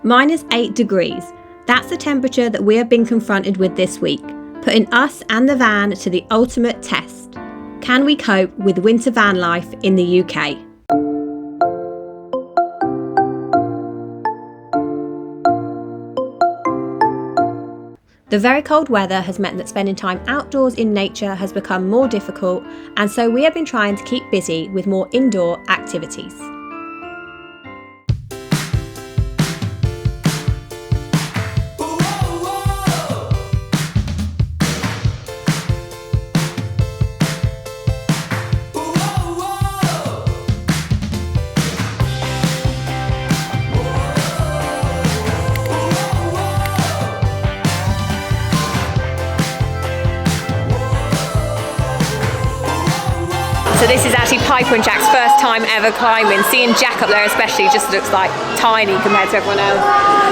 Minus 8 degrees. That's the temperature that we have been confronted with this week, putting us and the van to the ultimate test. Can we cope with winter van life in the UK? The very cold weather has meant that spending time outdoors in nature has become more difficult, and so we have been trying to keep busy with more indoor activities. So this is actually Piper and Jack's first time ever climbing. Seeing Jack up there especially just looks like tiny compared to everyone else.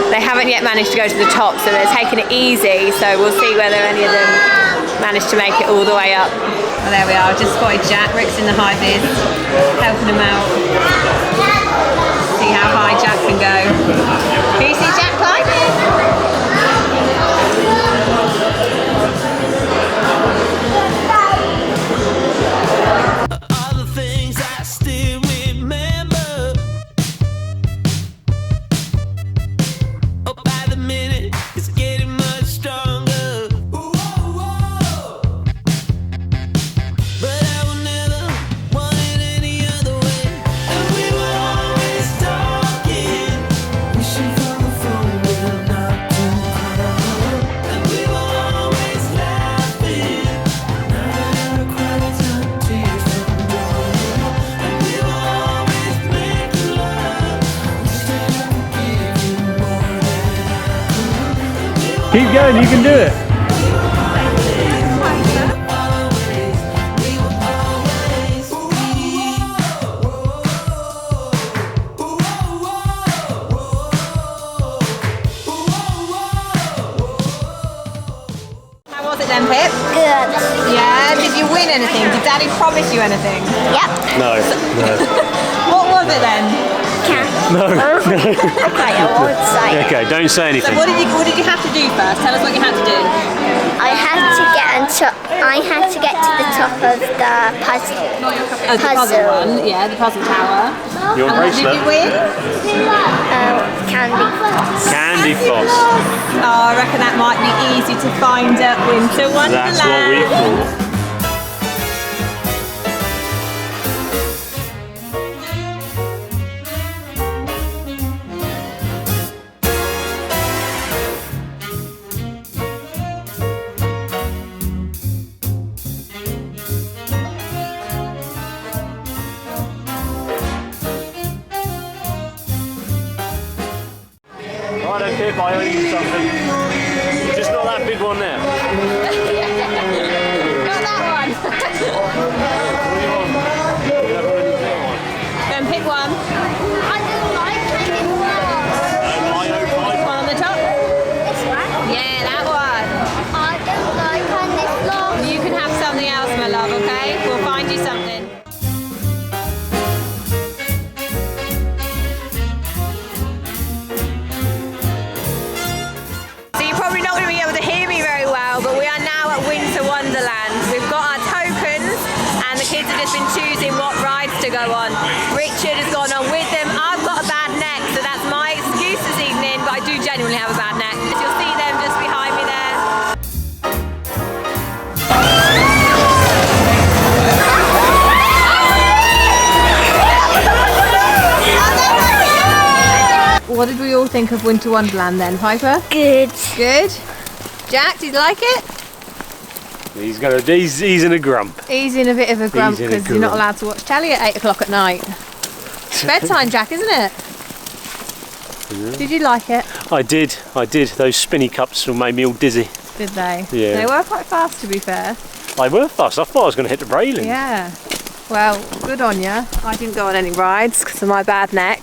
They haven't yet managed to go to the top, so they're taking it easy, so we'll see whether any of them manage to make it all the way up. Well, there we are, just spotted Jack. Rick's in the high vis, helping him out. See how high Jack can go. Can you see Jack climbing? Keep going, you can do it. How was it then, Pip? Good. Yeah, did you win anything? Did Daddy promise you anything? Yep. No. What was it then? No. Okay, I won't say. Okay, don't say So anything. what did you have to do first? Tell us what you had to do. I had to get to the top of the puzzle. The puzzle one, yeah, the puzzle tower. Your And what did bracelet. you win? Candy floss. Candy floss. Oh, I reckon that might be easy to find at Winter Wonderland. That's what we thought. Right, okay, I owe you something. Just not that big one there. Not that one. Then pick one. I don't like candy floss. One on the top. This one? Yeah, that one. I don't like candy floss. You can have something else, my love, okay? We'll find you something. So you're probably not going to be able to hear me very well, but we are now at Winter Wonderland. We've got our tokens and the kids have just been choosing what rides to go on. Richard has gone on with them. I've got a bad neck, so that's my excuse this evening, but I do genuinely have a bad neck. You'll see them just behind me there. What did we all think of Winter Wonderland then, Piper? Good. Good. Jack, did you like it? He's in a grump. He's in a bit of a grump He's in a because you're not grump. allowed to watch telly at 8 o'clock at night. It's bedtime, Jack, isn't it? Yeah. Did you like it? I did. Those spinny cups made me all dizzy. Did they? Yeah. They were quite fast, to be fair. They were fast. I thought I was going to hit the railing. Yeah. Well, good on you. I didn't go on any rides because of my bad neck.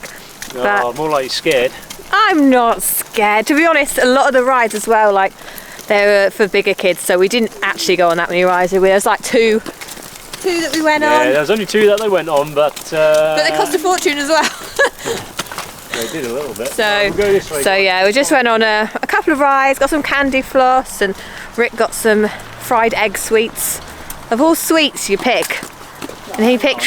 But Oh, more like you're scared. I'm not scared. To be honest, a lot of the rides as well, like, they were for bigger kids, so we didn't actually go on that many rides. There was like two that we went on. Yeah, there was only two that they went on, but But they cost a fortune as well. They did a little bit. So, We'll go this way. so yeah, we just went on a couple of rides, got some candy floss, and Rick got some fried egg sweets. Of all sweets you pick, and he picked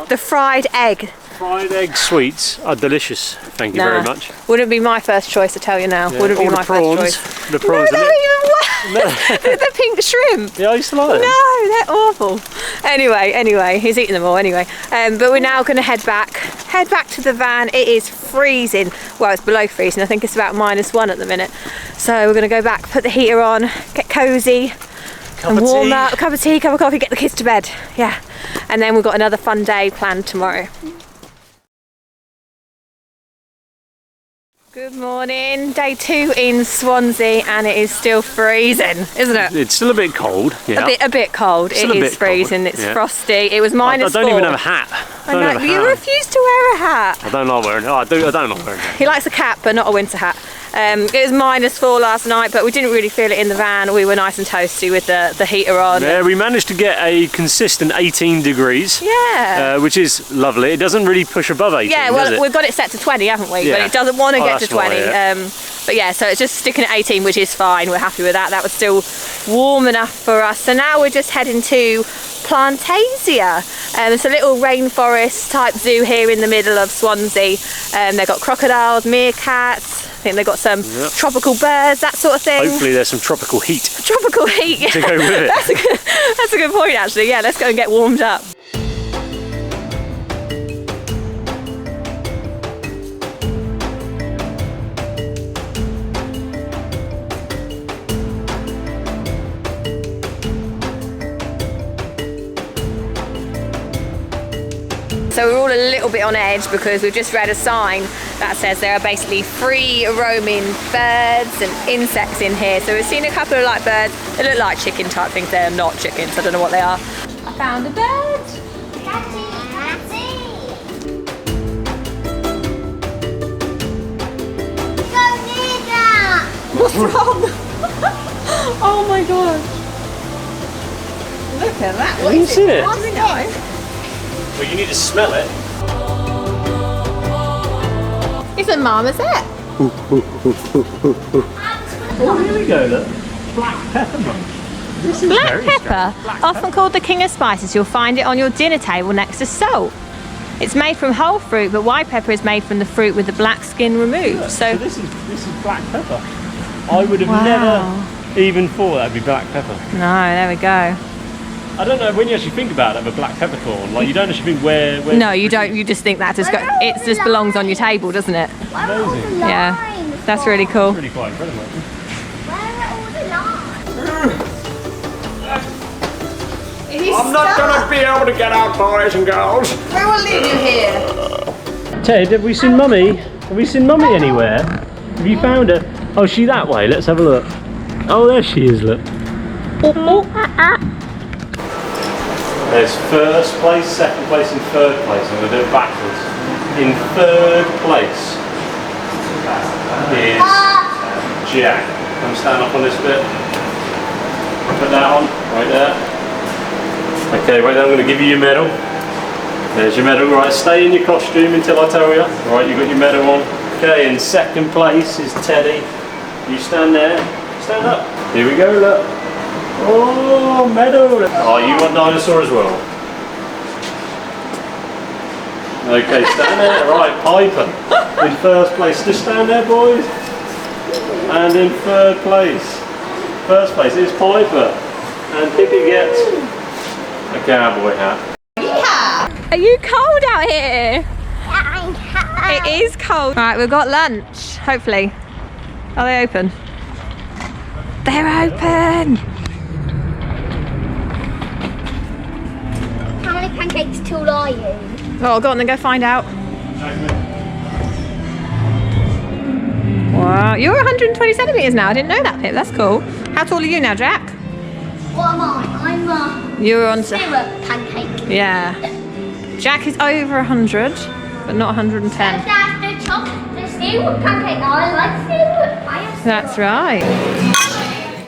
the fried egg. Fried egg sweets are delicious. Thank you very much. Wouldn't be my first choice, I tell you now. Yeah. Wouldn't be All my the prawns, first choice. the prawns. No, they're even worse. The pink shrimp. Yeah, I used to like them. No, they're awful. Anyway, he's eating them all anyway. But we're now going to head back to the van. It is freezing. Well, it's below freezing. I think it's about -1 at the minute. So we're going to go back, put the heater on, get cosy, and warm up. A cup of tea, cup of coffee, get the kids to bed. Yeah, and then we've got another fun day planned tomorrow. Good morning, day 2 in Swansea, and it is still freezing, isn't it? It's still a bit cold. Yeah. A bit cold. It is freezing. It's frosty. It was -4. I don't even have a hat. I know. You refuse to wear a hat. I don't like wearing it. I don't like wearing it. He likes a cap, but not a winter hat. It was -4 last night, but we didn't really feel it in the van. We were nice and toasty with the heater on. Yeah, we managed to get a consistent 18 degrees. Yeah. Which is lovely. It doesn't really push above 18. Yeah, well, we've got it set to 20, haven't we? Yeah. But it doesn't want to get to 20. Why, yeah. But yeah, so it's just sticking at 18, which is fine. We're happy with that. That was still warm enough for us. So now we're just heading to Plantasia. It's a little rainforest type zoo here in the middle of Swansea. They've got crocodiles, meerkats. I think they've got some tropical birds, that sort of thing. Hopefully there's some tropical heat. Tropical heat, yeah. To go with it. That's a good point, actually. Yeah, let's go and get warmed up. So we're all a little bit on edge because we've just read a sign that says there are basically free roaming birds and insects in here. So we've seen a couple of like birds. They look like chicken type things. They're not chickens. I don't know what they are. I found a bird. What's wrong? Oh my god. Look at that. Have you seen it? What's it going? Well, you need to smell it. It's a marmoset. Oh, here we go, look. Black peppermint. This is Black very pepper, strange. often called the king of spices, you'll find it on your dinner table next to salt. It's made from whole fruit, but white pepper is made from the fruit with the black skin removed. Look, So this is black pepper. I would have never even thought that'd be black pepper. no, there we go. I don't know, when you actually think about it, of a black peppercorn, like you don't actually think where No, you don't. You just think that it just belongs on your table, doesn't it? Amazing. Yeah, that's really cool. Really quite incredible. I'm not gonna be able to get out, boys and girls. We will leave you here. Ted, have we seen Mummy? Have we seen Mummy anywhere? Have you found her? Oh, is she that way? Let's have a look. Oh, there she is, look. There's first place, second place and third place. I'm going to do it backwards. In third place is Jack. Come stand up on this bit. Put that on, right there. Okay, right there, I'm going to give you your medal. There's your medal. Right, stay in your costume until I tell you. Right, you've got your medal on. Okay, in second place is Teddy. You stand there. Stand up. Here we go, look. Oh, medal! Oh, you want dinosaur as well? Okay, stand there. Right, Piper. In first place. Just stand there, boys. And in third place. First place is Piper. And Pippi gets a cowboy hat. Are you cold out here? I'm hot. It is cold. Right, we've got lunch. Hopefully. Are they open? They're open. How many pancakes tall are you? Oh, go on then, go find out. Wow, you're 120 centimetres now. I didn't know that, Pip. That's cool. How tall are you now, Jack? What am I? I'm a You're on to... syrup pancake. Yeah. Jack is over 100, but not 110. That's the syrup pancake. I like syrup. That's right.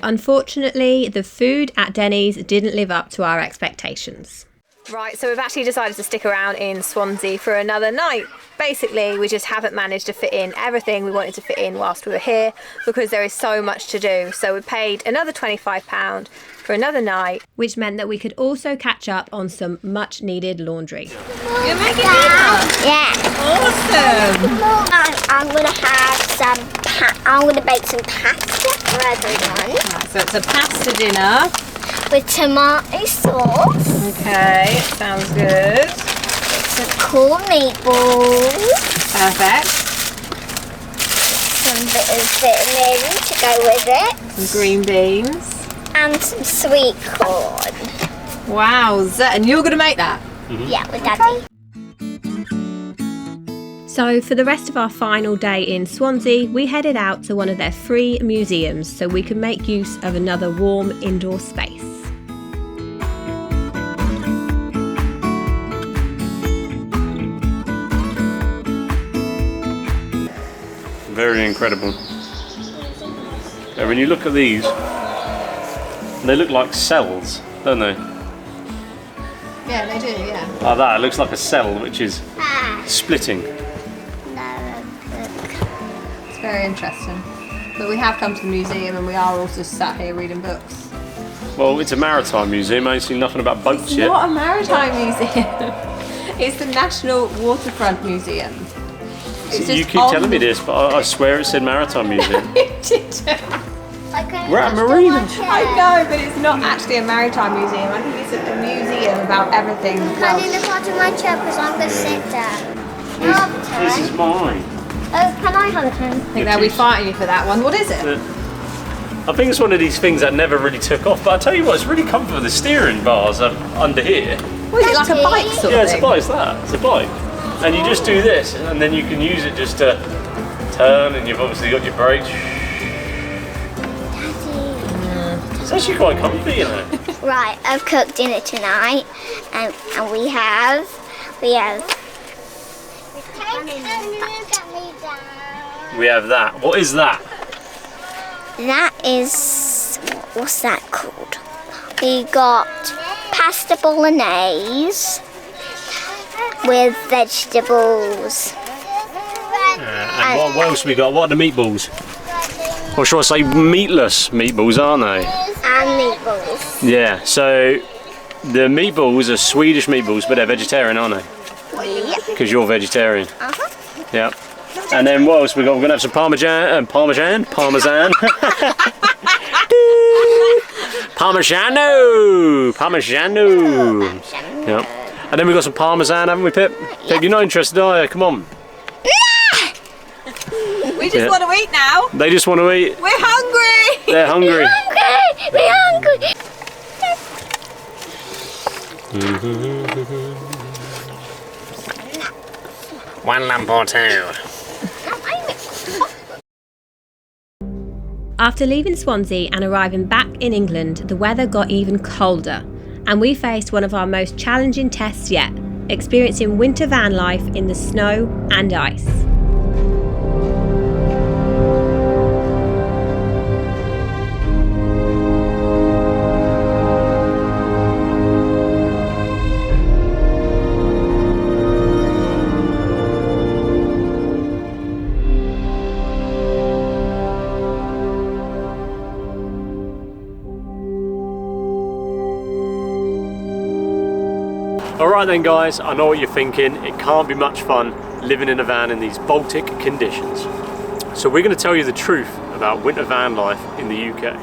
Unfortunately, the food at Denny's didn't live up to our expectations. Right, so we've actually decided to stick around in Swansea for another night. Basically, we just haven't managed to fit in everything we wanted to fit in whilst we were here because there is so much to do. So we paid another £25 for another night. Which meant that we could also catch up on some much needed laundry. You're making dinner? Yeah. Awesome! I'm gonna have I'm gonna bake some pasta for everyone So it's a pasta dinner. with tomato sauce, Okay, sounds good. some cool meatballs, Perfect. some bit of vitamin to go with it, Some green beans. and some sweet corn. Wowza, and you're going to make that? Yeah, with Daddy. So for the rest of our final day in Swansea, we headed out to one of their free museums so we could make use of another warm indoor space. Very incredible. And when you look at these, they look like cells, don't they? Yeah, they do, yeah. Like that, it looks like a cell which is splitting. It's very interesting. But we have come to the museum and we are also sat here reading books. Well, it's a maritime museum, I ain't seen nothing about boats It's yet. not a maritime museum. It's the National Waterfront Museum. It's You just keep on telling me the- this, but I swear it said maritime museum. It didn't. We're at Marina. I know, but it's not actually a maritime museum. I think it's a museum about everything. Can you look onto my chair because I'm going to sit down? This is mine. Oh, can I have a turn? I think they'll be fighting you for that one. What is it? I think it's one of these things that never really took off, but I tell you what, it's really comfortable. The steering bars are under here. What is it, like a bike sort Yeah, of it's a thing? bike, it's that. It's a bike. And you just do this, and then you can use it just to turn, and you've obviously got your brakes. It's actually quite comfy, you know. Right, I've cooked dinner tonight, and we have. We have that. What is that? That is, what's that called? We got pasta bolognese with vegetables. And what else we got? What are the meatballs? Or should I say meatless meatballs, aren't they? And meatballs. Yeah, so the meatballs are Swedish meatballs, but they're vegetarian, aren't they? Yep. Because you're vegetarian. Uh-huh. Yeah. And then what else we got? We're gonna have some parmesan. Parmesan. Parmesan. Yep. And then we got some parmesan, haven't we, Pip? Pip, you're not interested, are you? Come on. We just want to eat now. They just want to eat. We're hungry. They're hungry. We're hungry. One lamp or two. After leaving Swansea and arriving back in England, the weather got even colder, and we faced one of our most challenging tests yet, experiencing winter van life in the snow and ice. Alright then guys, I know what you're thinking. It can't be much fun living in a van in these Baltic conditions. So we're going to tell you the truth about winter van life in the UK.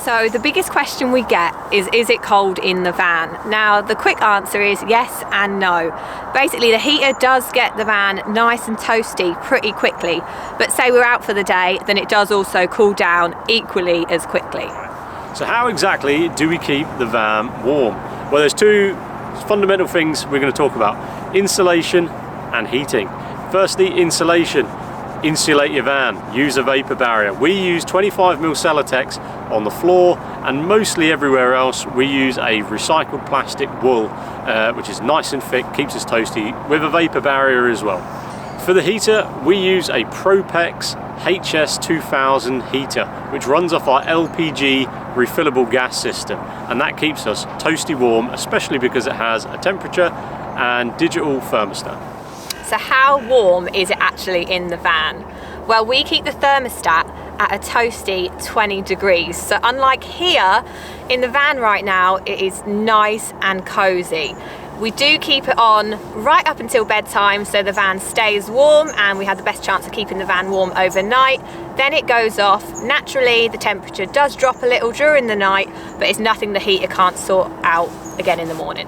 So the biggest question we get is it cold in the van? Now the quick answer is yes and no. Basically the heater does get the van nice and toasty pretty quickly, but say we're out for the day, then it does also cool down equally as quickly. So how exactly do we keep the van warm? Well, there's two fundamental things we're going to talk about: insulation and heating. Firstly, insulation. Insulate your van, use a vapor barrier. We use 25mm Celotex on the floor, and mostly everywhere else we use a recycled plastic wool, which is nice and thick, keeps us toasty, with a vapor barrier as well. For the heater, we use a Propex HS2000 heater, which runs off our LPG refillable gas system, and that keeps us toasty warm, especially because it has a temperature and digital thermostat. So how warm is it actually in the van? Well, we keep the thermostat at a toasty 20 degrees. So unlike here in the van right now, it is nice and cozy. We do keep it on right up until bedtime so the van stays warm and we have the best chance of keeping the van warm overnight. Then it goes off. Naturally, the temperature does drop a little during the night, but it's nothing the heater can't sort out again in the morning.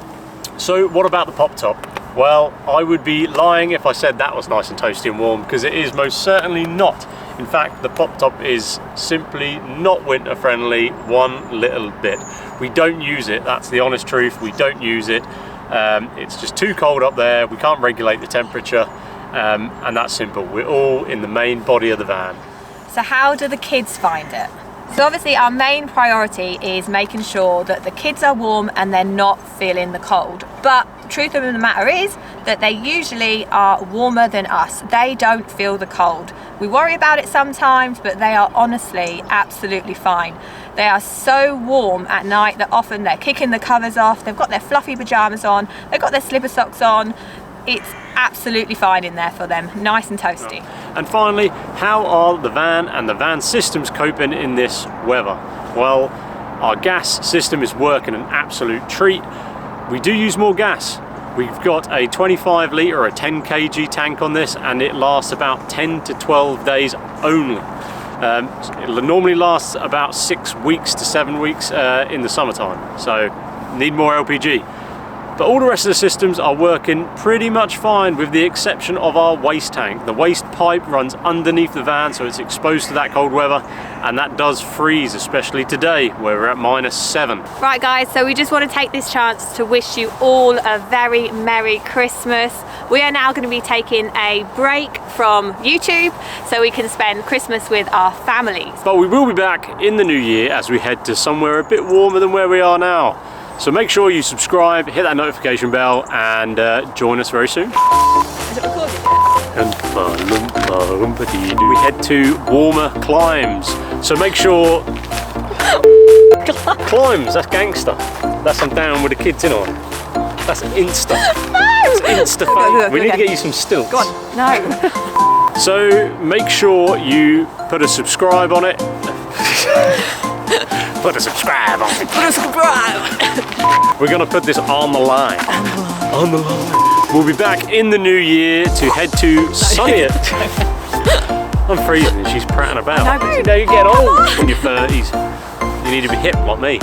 So what about the pop top? Well, I would be lying if I said that was nice and toasty and warm, because it is most certainly not. In fact, the pop top is simply not winter friendly one little bit. We don't use it, that's the honest truth, we don't use it. It's just too cold up there, we can't regulate the temperature, and that's simple. We're all in the main body of the van. So how do the kids find it? So obviously our main priority is making sure that the kids are warm and they're not feeling the cold. But the truth of the matter is that they usually are warmer than us. They don't feel the cold. We worry about it sometimes, but they are honestly absolutely fine. They are so warm at night that often they're kicking the covers off, they've got their fluffy pajamas on, they've got their slipper socks on. It's absolutely fine in there for them, nice and toasty. And finally, how are the van and the van systems coping in this weather? Well, our gas system is working an absolute treat. We do use more gas. We've got a 25 litre or a 10 kg tank on this, and it lasts about 10 to 12 days only. It normally lasts about 6 weeks to 7 weeks in the summertime, so need more LPG. But all the rest of the systems are working pretty much fine, with the exception of our waste tank. The waste pipe runs underneath the van, so it's exposed to that cold weather, and that does freeze, especially today where we're at -7. Right guys, so we just want to take this chance to wish you all a very Merry Christmas. We are now going to be taking a break from YouTube so we can spend Christmas with our families. But we will be back in the new year as we head to somewhere a bit warmer than where we are now. So make sure you subscribe, hit that notification bell, and join us very soon. Is it recording yet? We head to warmer climes. So make sure... Climbs, that's gangster. That's I'm down with the kids in on. That's Insta. No! It's Insta fame. We need to get you some stilts. Go on. No. So make sure you put a subscribe on it. Put a subscribe on it. Put a subscribe. We're gonna put this on the line. On the line. We'll be back in the new year to head to sunnier. I'm freezing and she's prattling about. No, you know, you get old in your 30s. You need to be hip like me.